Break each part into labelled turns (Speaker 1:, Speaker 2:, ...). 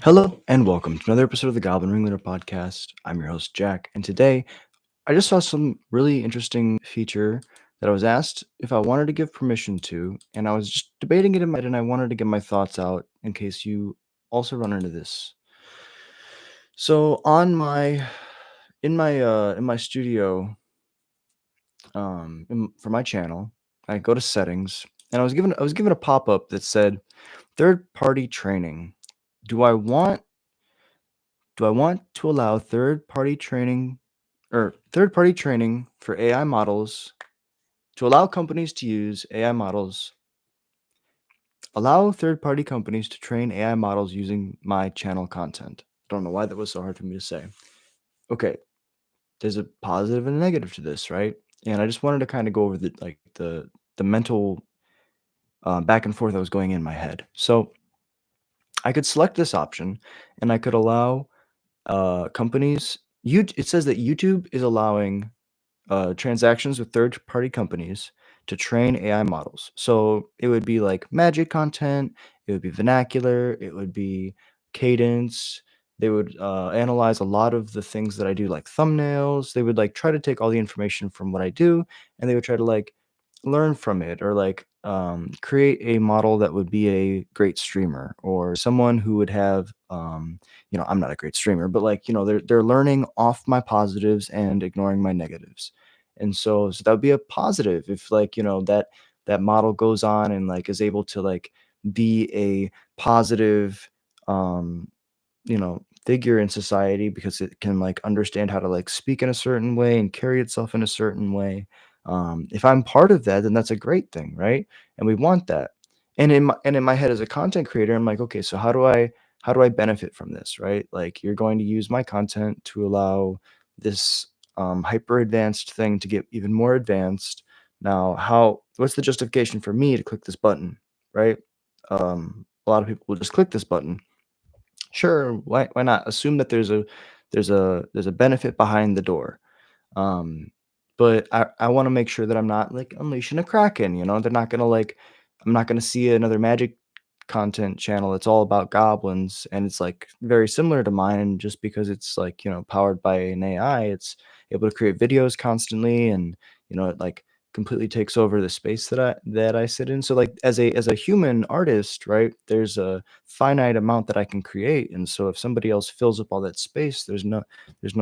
Speaker 1: Hello and welcome to another episode of the Goblin Ringleader podcast. I'm your host, Jack, and today I just saw some really interesting feature that I was asked if I wanted to give permission to, and I was just debating it in my head, and I wanted to get my thoughts out in case you also run into this. So in my studio, for my channel, I go to settings, and I was given a pop up that said third party training. Do I want do I want to allow third party training for AI models to allow companies to use AI models, allow third party companies to train AI models using my channel content? I don't know why that was so hard for me to say. Okay, there's a positive and a negative to this, right? And I just wanted to kind of go over the mental back and forth that was going in my head. So I could select this option, and I could allow companies. It says that YouTube is allowing transactions with third-party companies to train AI models. So it would be like magic content, it would be vernacular, it would be cadence. They would analyze a lot of the things that I do, like thumbnails. They would like try to take all the information from what I do, and they would try to like learn from it or like create a model that would be a great streamer or someone who would have I'm not a great streamer, but like they're learning off my positives and ignoring my negatives. And so that would be a positive if like that model goes on and like is able to like be a positive figure in society because it can like understand how to like speak in a certain way and carry itself in a certain way. If I'm part of that, then that's a great thing, right? And we want that. And in my head as a content creator, I'm like, okay, so how do I benefit from this, right? Like you're going to use my content to allow this hyper advanced thing to get even more advanced. Now, what's the justification for me to click this button, right? A lot of people will just click this button. Sure, why not? Assume that there's a benefit behind the door. Um, but I wanna make sure that I'm not, like, unleashing a kraken, They're not gonna, like I'm not gonna see another magic content channel that's all about goblins, and it's, like, very similar to mine, and just because it's, like, powered by an AI, it's able to create videos constantly, and, it, like, completely takes over the space that I sit in. So, like, as a human artist, right, there's a finite amount that I can create, and so if somebody else fills up all that space, there's no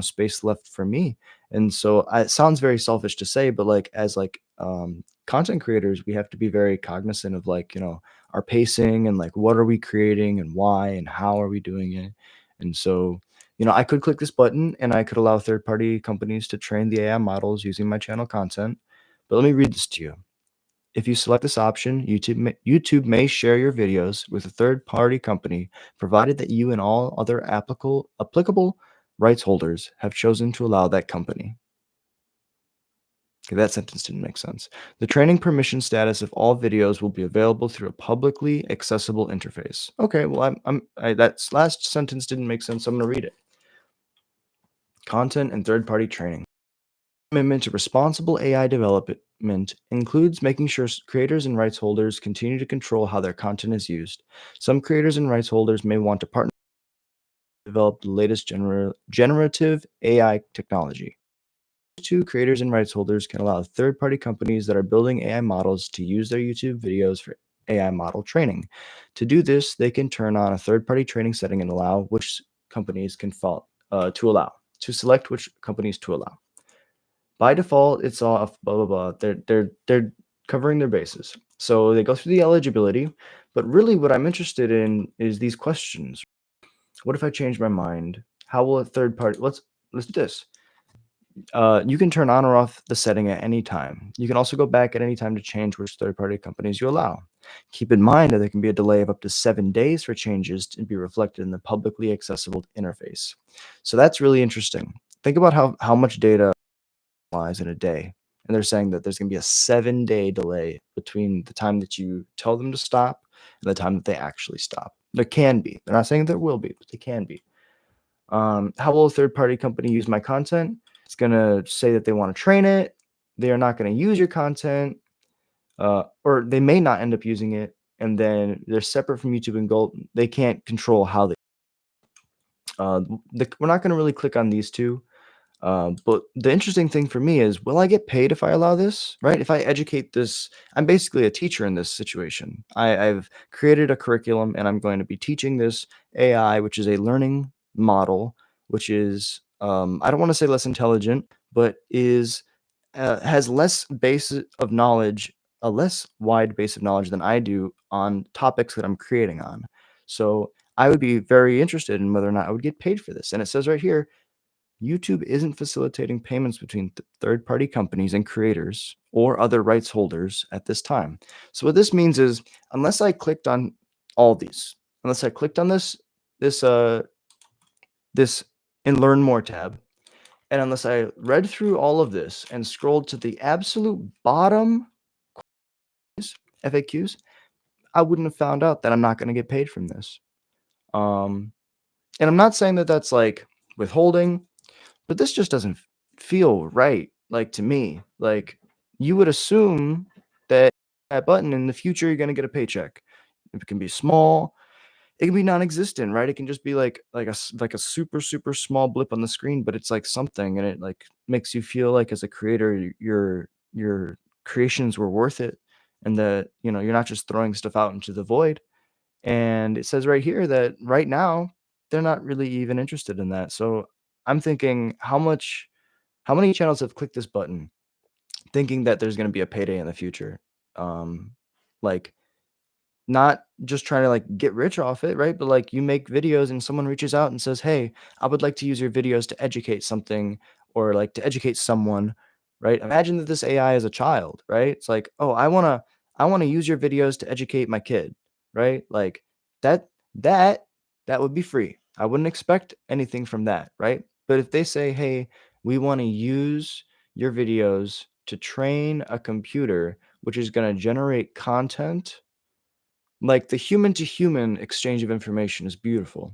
Speaker 1: space left for me. And so it sounds very selfish to say, but like as like content creators, we have to be very cognizant of like, our pacing and like what are we creating and why and how are we doing it. And so, I could click this button and I could allow third-party companies to train the AI models using my channel content. But let me read this to you. If you select this option, YouTube may share your videos with a third-party company, provided that you and all other applicable rights holders have chosen to allow that company. Okay, that sentence didn't make sense. The training permission status of all videos will be available through a publicly accessible interface. Okay, well, that last sentence didn't make sense. So I'm going to read it. Content and third-party training. Commitment to responsible AI development includes making sure creators and rights holders continue to control how their content is used. Some creators and rights holders may want to partner to develop the latest generative AI technology. Two, creators and rights holders can allow third-party companies that are building AI models to use their YouTube videos for AI model training. To do this, they can turn on a third-party training setting and allow which companies can to select which companies to allow. By default, it's off, blah blah blah. They're covering their bases. So they go through the eligibility, but really what I'm interested in is these questions. What if I change my mind? How will a third party let's do this. You can turn on or off the setting at any time. You can also go back at any time to change which third-party companies you allow. Keep in mind that there can be a delay of up to 7 days for changes to be reflected in the publicly accessible interface. So that's really interesting. Think about how much data lies in a day. And they're saying that there's going to be a 7-day delay between the time that you tell them to stop and the time that they actually stop. There can be. They're not saying there will be, but they can be. How will a third-party company use my content? It's gonna say that they want to train it. They are not going to use your content, or they may not end up using it, and then they're separate from YouTube and Gold. They can't control how they we're not going to really click on these two. But the interesting thing for me is, will I get paid if I allow this? Right? If I educate this, I'm basically a teacher in this situation. I've created a curriculum and I'm going to be teaching this AI, which is a learning model, which is, I don't want to say less intelligent, but has less base of knowledge, a less wide base of knowledge than I do on topics that I'm creating on. So I would be very interested in whether or not I would get paid for this. And it says right here, YouTube isn't facilitating payments between third-party companies and creators or other rights holders at this time. So what this means is, unless I clicked on all these, unless I clicked on this this in Learn More tab, and unless I read through all of this and scrolled to the absolute bottom FAQs, I wouldn't have found out that I'm not going to get paid from this. Um, and I'm not saying that that's like withholding. But this just doesn't feel right, like, to me. Like, you would assume that button in the future, you're gonna get a paycheck. It can be small, it can be non-existent, right? It can just be like a super, super small blip on the screen, but it's like something, and it, like, makes you feel like as a creator, your creations were worth it, and that, you're not just throwing stuff out into the void. And it says right here that right now, they're not really even interested in that. So I'm thinking, how many channels have clicked this button thinking that there's gonna be a payday in the future? Um, like, not just trying to, like, get rich off it, right? But, like, you make videos and someone reaches out and says, "Hey, I would like to use your videos to educate something or, like, to educate someone," right? Imagine that this AI is a child, right? It's like, "Oh, I wanna use your videos to educate my kid," right? Like, that that that would be free. I wouldn't expect anything from that, right? But if they say, "Hey, we wanna use your videos to train a computer, which is gonna generate content," like, the human to human exchange of information is beautiful,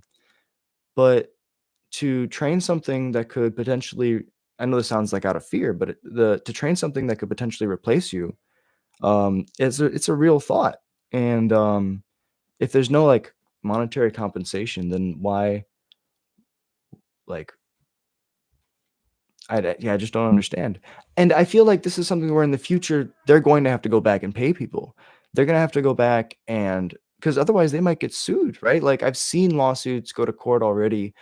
Speaker 1: but to train something that could potentially, I know this sounds like out of fear, but to train something that could potentially replace you, it's a real thought. And, if there's no, like, monetary compensation, then why, like, yeah, I just don't understand. And I feel like this is something where in the future, they're going to have to go back and pay people. They're gonna have to go back, and because otherwise they might get sued, right? Like, I've seen lawsuits go to court already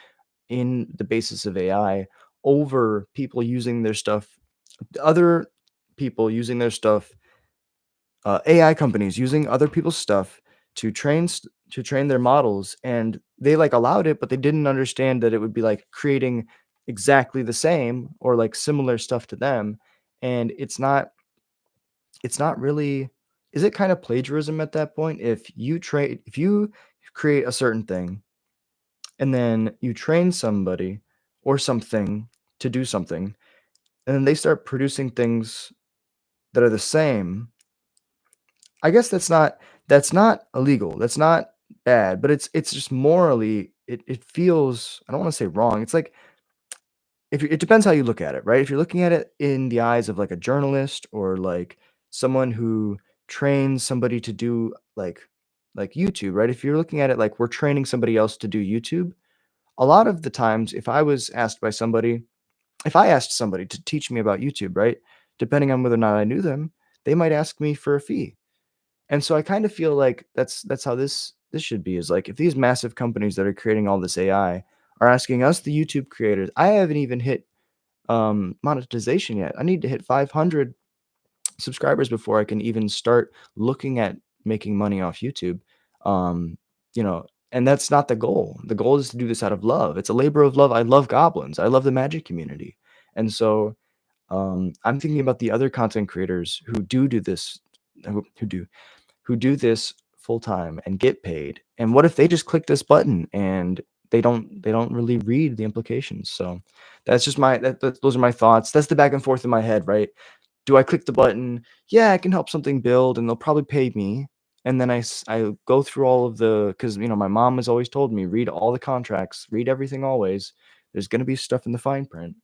Speaker 1: in the basis of AI over people using their stuff, other people using their stuff, AI companies using other people's stuff to train their models, and they, like, allowed it, but they didn't understand that it would be, like, creating exactly the same or, like, similar stuff to them, and it's not really, is it kind of plagiarism at that point? If you create a certain thing, and then you train somebody or something to do something, and then they start producing things that are the same, I guess that's not illegal, that's not bad, but it's just morally, it feels, I don't wanna say wrong, it's like, if you it depends how you look at it, right? If you're looking at it in the eyes of, like, a journalist or, like, someone who trains somebody to do, like YouTube, right? If you're looking at it like we're training somebody else to do YouTube, a lot of the times, if I asked somebody to teach me about YouTube, right? Depending on whether or not I knew them, they might ask me for a fee. And so I kind of feel like that's how this should be, is like, if these massive companies that are creating all this AI are asking us, the YouTube creators, I haven't even hit monetization yet. I need to hit 500 subscribers before I can even start looking at making money off YouTube. Um, and that's not the goal. The goal is to do this out of love. It's a labor of love. I love goblins. I love the magic community. And so I'm thinking about the other content creators who do this, who do who do this full time and get paid. And what if they just click this button and they don't really read the implications? So that's just those are my thoughts. That's the back and forth in my head, right? Do I click the button? Yeah, I can help something build, and they'll probably pay me. And then I go through all of because my mom has always told me, read all the contracts, read everything always. There's going to be stuff in the fine print.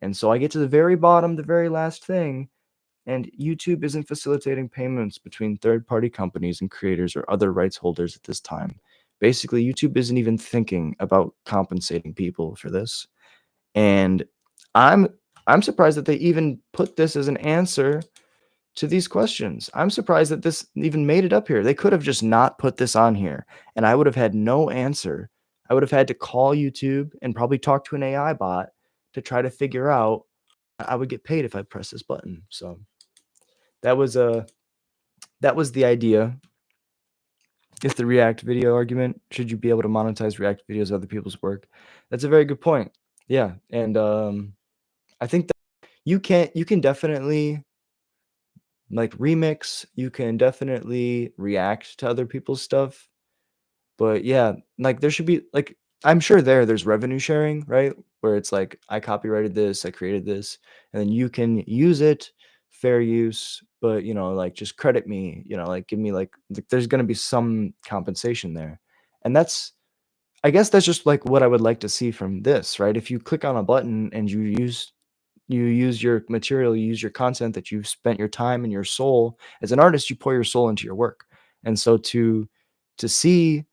Speaker 1: And so I get to the very bottom, the very last thing, and YouTube isn't facilitating payments between third-party companies and creators or other rights holders at this time. Basically, YouTube isn't even thinking about compensating people for this, and I'm I'm surprised that they even put this as an answer to these questions. I'm surprised that this even made it up here. They could have just not put this on here, and I would have had no answer. I would have had to call YouTube and probably talk to an AI bot to try to figure out I would get paid if I press this button. So that was that was the idea. If the React video argument, should you be able to monetize React videos of other people's work? That's a very good point. Yeah, and I think that you can definitely like remix, you can definitely react to other people's stuff. But yeah, like there should be like I'm sure there's revenue sharing, right? Where it's like I copyrighted this, I created this, and then you can use it, fair use, but like just credit me, like give me like there's gonna be some compensation there. And that's I guess that's just like what I would like to see from this, right? If you click on a button and you use your material, you use your content that you've spent your time and your soul as an artist, you pour your soul into your work. And so to see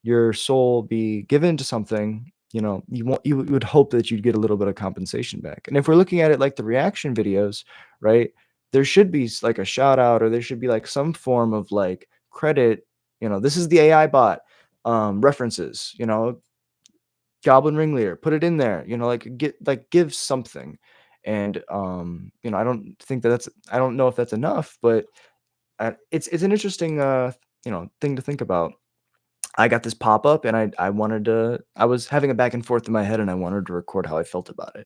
Speaker 1: your soul be given to something, you would hope that you'd get a little bit of compensation back. And if we're looking at it like the reaction videos, right? There should be like a shout out, or there should be like some form of like credit, this is the AI bot references, Goblin Ringleader, put it in there, give something. And I don't think I don't know if that's enough, but it's an interesting thing to think about. I got this pop up and I was having a back and forth in my head and I wanted to record how I felt about it.